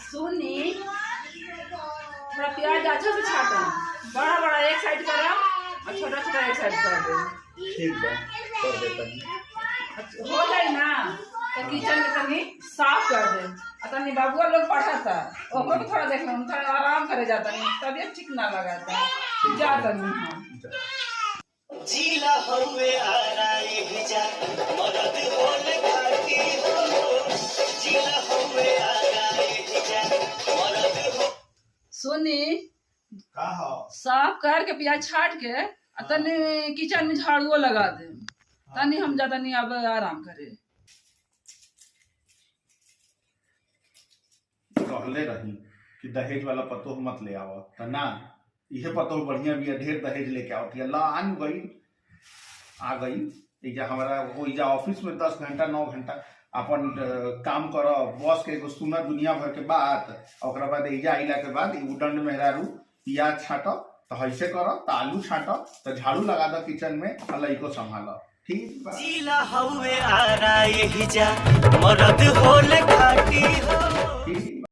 सुनी थोड़ा प्याज अच्छा से छाटा, बड़ा बड़ा एक साइड करा और छोटा छोटा एक साइड कर दे। ठीक है, कर देता हूँ। हो जाए ना तो किचन में तनी साफ कर दे। तनी बाबुआ लोग पढ़ा था ओको भी थोड़ा देख लो, थोड़ा आराम करे जाता नहीं, तबीयत ठीक ना लगाता जाता नहीं। हाँ जिला हवे आराए जा मदद होले खाती हो, जिला हवे आराए जा मदद हो। सुनी का हो? साफ करके प्याज छाट के तनी किचन में झाड़ुओ लगा दे, तनी हम ज्यादा नहीं अब आराम करे। कहले रही कि दहेज वाला पतो मत ले आओ, तो ना इहे पतो बढ़िया भी है, ढेर दहेज लेके आओ। अल्लाह आ गई इजा हमारा वो इजा ऑफिस में 10 घंटा 9 घंटा अपन काम करो, बॉस के एगो सुना दुनिया भर के बात, और बाद इजा आइला के बाद उडन मेहरारू प्याज छाटो तो ऐसे करो, तो आलू छाटो तो झाड़ू लगा दो किचन में, अल्लाह को संभालो। ठीक बा? जिला हवे आराए जा मदद होले खाती हो। ठीक।